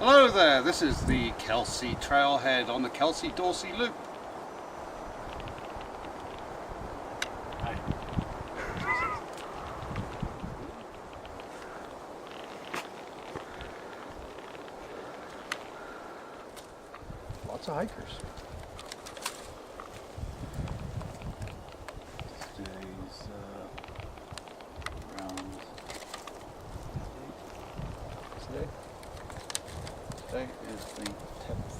Hello there, this is the Kelsey trailhead on the Kelsey Dorsey Loop. Hi. Lots of hikers. Today's around today. Today is the 10th.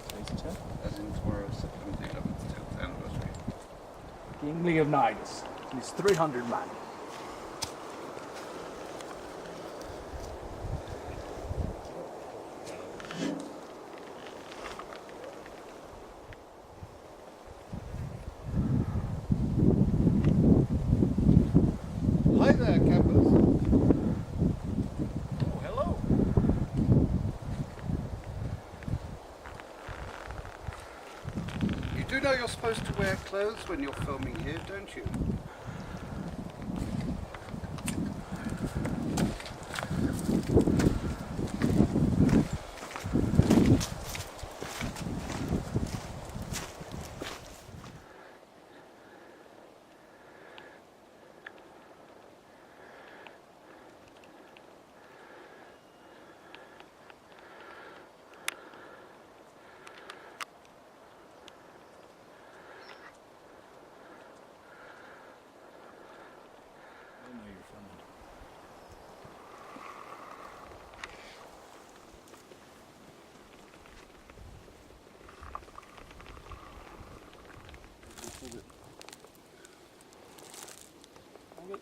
Today's the 10th? As in tomorrow's September the 11th, 10th anniversary. Kingly of Nights. He's 300 man. Hi there, campers. Oh, hello. You do know you're supposed to wear clothes when you're filming here, don't you? I know you're filming.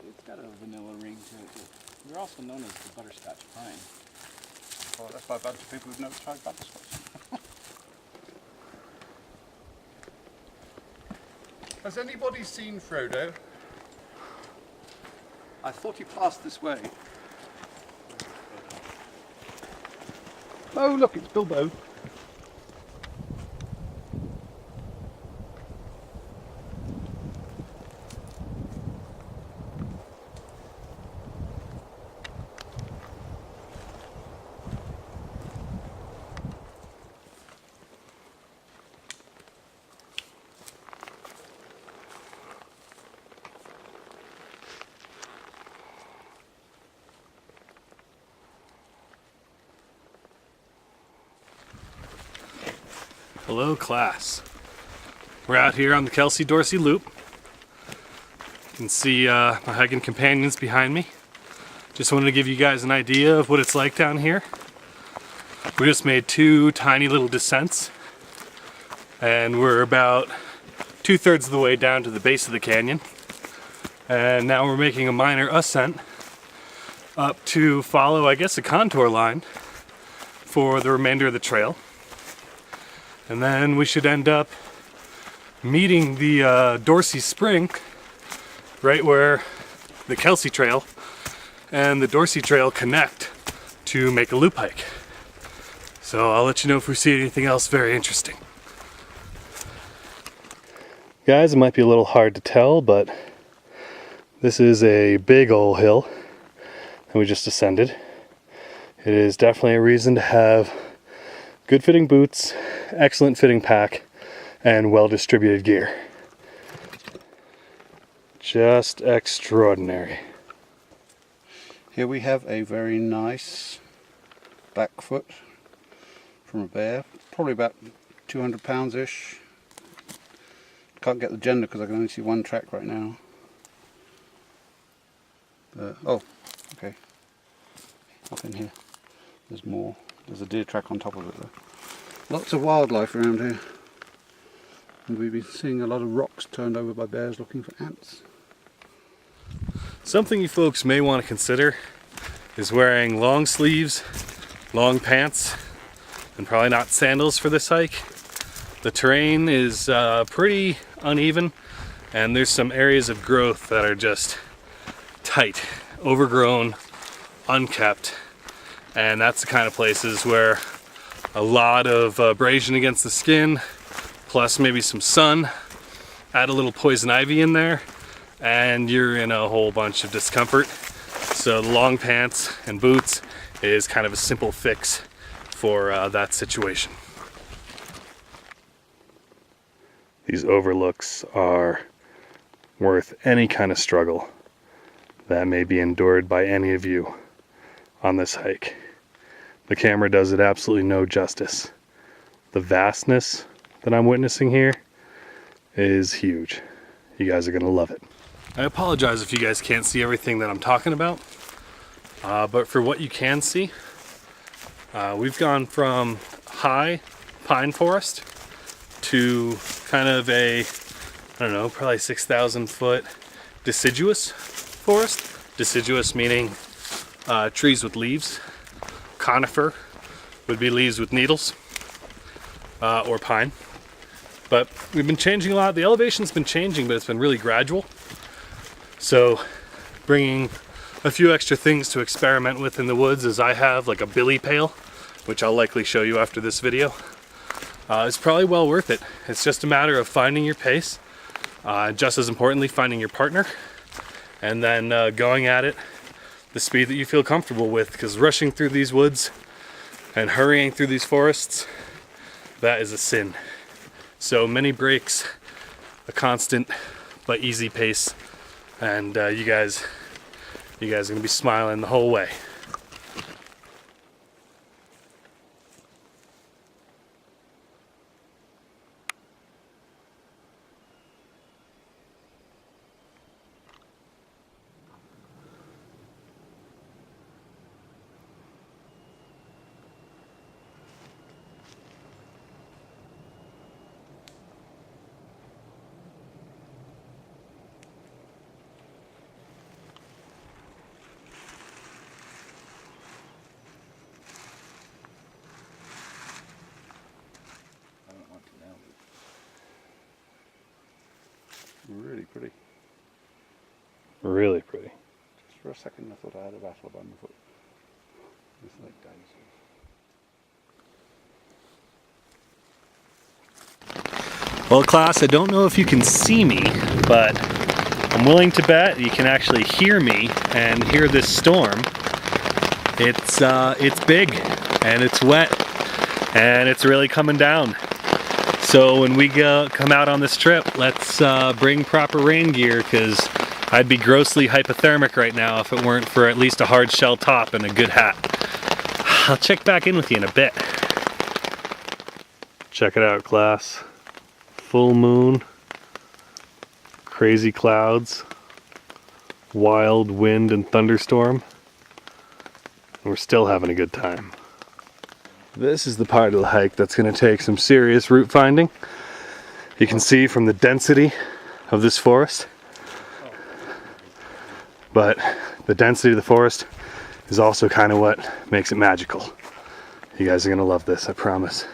It's got a vanilla ring to it. You're also known as the butterscotch pine. Well, that's by a bunch of people who've never tried butterscotch. Has anybody seen Frodo? I thought he passed this way. Oh, look, it's Bilbo. Hello class. We're out here on the Kelsey Dorsey Loop. You can see my hiking companions behind me. Just wanted to give you guys an idea of what it's like down here. We just made two tiny little descents and we're about 2/3 of the way down to the base of the canyon. And now we're making a minor ascent up to follow, I guess, a contour line for the remainder of the trail. And then we should end up meeting the Dorsey Spring right where the Kelsey Trail and the Dorsey Trail connect to make a loop hike. So I'll let you know if we see anything else very interesting. Guys, it might be a little hard to tell, but this is a big old hill that we just ascended. It is definitely a reason to have good fitting boots, excellent fitting pack, and well distributed gear. Just extraordinary. Here we have a very nice back foot from a bear, probably about 200 pounds-ish. Can't get the gender because I can only see one track right now. Oh, okay. Up in here. There's more. There's a deer track on top of it though. Lots of wildlife around here. And we've been seeing a lot of rocks turned over by bears looking for ants. Something you folks may want to consider is wearing long sleeves, long pants, and probably not sandals for this hike. The terrain is pretty uneven, and there's some areas of growth that are just tight, overgrown, unkept, and that's the kind of places where a lot of abrasion against the skin, plus maybe some sun, add a little poison ivy in there, and you're in a whole bunch of discomfort. So the long pants and boots is kind of a simple fix for that situation. These overlooks are worth any kind of struggle that may be endured by any of you on this hike. The camera does it absolutely no justice. The vastness that I'm witnessing here is huge. You guys are gonna love it. I apologize if you guys can't see everything that I'm talking about, but for what you can see, we've gone from high pine forest to kind of a, I don't know, probably 6,000 foot deciduous forest. Deciduous meaning trees with leaves. Conifer would be leaves with needles, or pine. But we've been changing a lot. The elevation's been changing, but it's been really gradual. So bringing a few extra things to experiment with in the woods, as I have, like a billy pail, which I'll likely show you after this video, is probably well worth it. It's just a matter of finding your pace, just as importantly, finding your partner, and then going at it the speed that you feel comfortable with, because rushing through these woods and hurrying through these forests, that is a sin. So many breaks, a constant but easy pace, and you guys are gonna be smiling the whole way. Really pretty. Really pretty. Just for a second I thought I had a rattle by my foot. It's like dinosaurs. Well, class, I don't know if you can see me, but I'm willing to bet you can actually hear me and hear this storm. It's big and it's wet and it's really coming down. So when we come out on this trip, let's bring proper rain gear, because I'd be grossly hypothermic right now if it weren't for at least a hard shell top and a good hat. I'll check back in with you in a bit. Check it out, class. Full moon, crazy clouds, wild wind and thunderstorm, and we're still having a good time. This is the part of the hike that's going to take some serious route finding. You can see from the density of this forest, but the density of the forest is also kind of what makes it magical. You guys are going to love this, I promise. There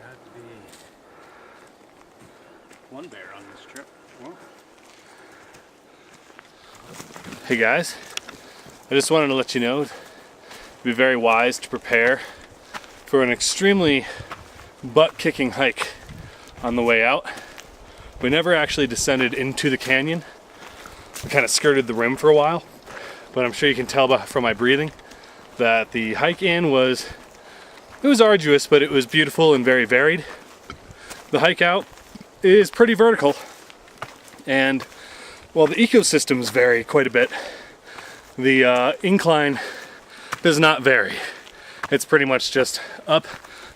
had to be one bear on this trip. Well, Hey guys, I just wanted to let you know it'd be very wise to prepare for an extremely butt-kicking hike on the way out. We never actually descended into the canyon. We kind of skirted the rim for a while, but I'm sure you can tell from my breathing that the hike in was arduous, but it was beautiful and very varied. The hike out is pretty vertical, and while the ecosystems vary quite a bit, the incline does not vary. It's pretty much just up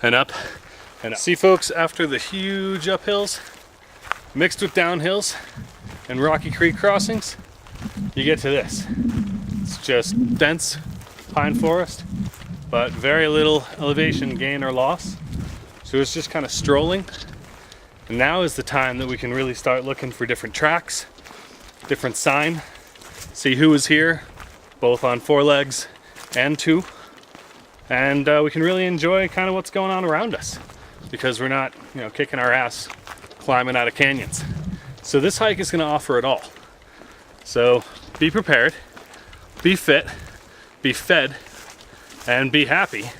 and up and up. See folks, after the huge uphills mixed with downhills and rocky creek crossings, you get to this. It's just dense pine forest, but very little elevation gain or loss. So it's just kind of strolling. And now is the time that we can really start looking for different tracks, different sign, see who is here, both on 4 legs and 2, and we can really enjoy kind of what's going on around us, because we're not, kicking our ass climbing out of canyons. So this hike is going to offer it all. So be prepared, be fit, be fed, and be happy,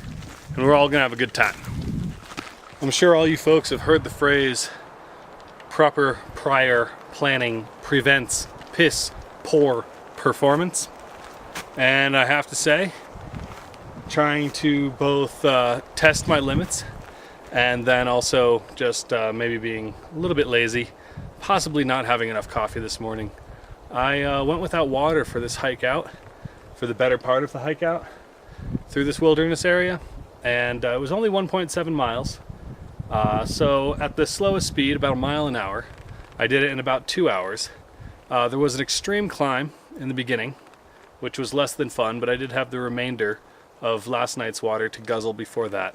and we're all going to have a good time. I'm sure all you folks have heard the phrase, proper prior planning prevents piss poor performance. And I have to say, trying to both test my limits and then also just maybe being a little bit lazy, possibly not having enough coffee this morning. I went without water for this hike out, for the better part of the hike out through this wilderness area, and it was only 1.7 miles. So at the slowest speed, about a mile an hour, I did it in about 2 hours. There was an extreme climb in the beginning, which was less than fun, but I did have the remainder of last night's water to guzzle before that.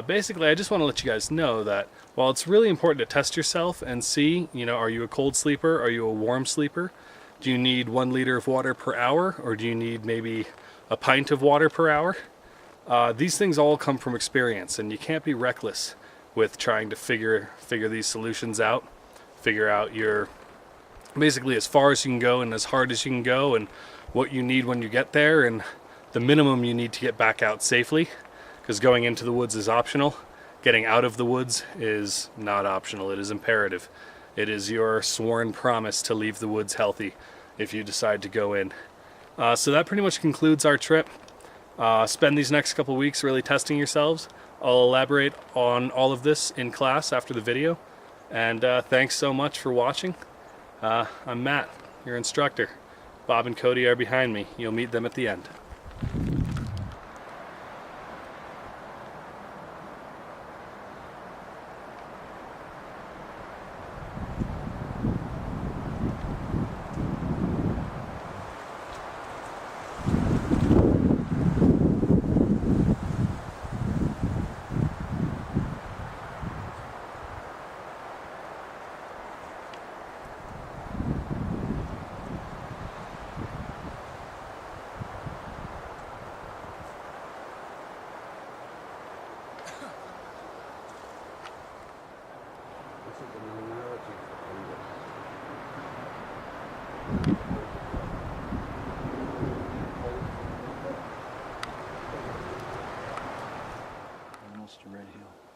Basically, I just want to let you guys know that while it's really important to test yourself and see, you know, are you a cold sleeper? Are you a warm sleeper? Do you need 1 liter of water per hour? Or do you need maybe a pint of water per hour? These things all come from experience, and you can't be reckless with trying to figure these solutions out. Figure out your, basically as far as you can go and as hard as you can go, and what you need when you get there, and the minimum you need to get back out safely. Because going into the woods is optional. Getting out of the woods is not optional. It is imperative. It is your sworn promise to leave the woods healthy if you decide to go in. So that pretty much concludes our trip. Spend these next couple weeks really testing yourselves. I'll elaborate on all of this in class after the video. And thanks so much for watching. I'm Matt, your instructor. Bob and Cody are behind me. You'll meet them at the end. Almost a red hill.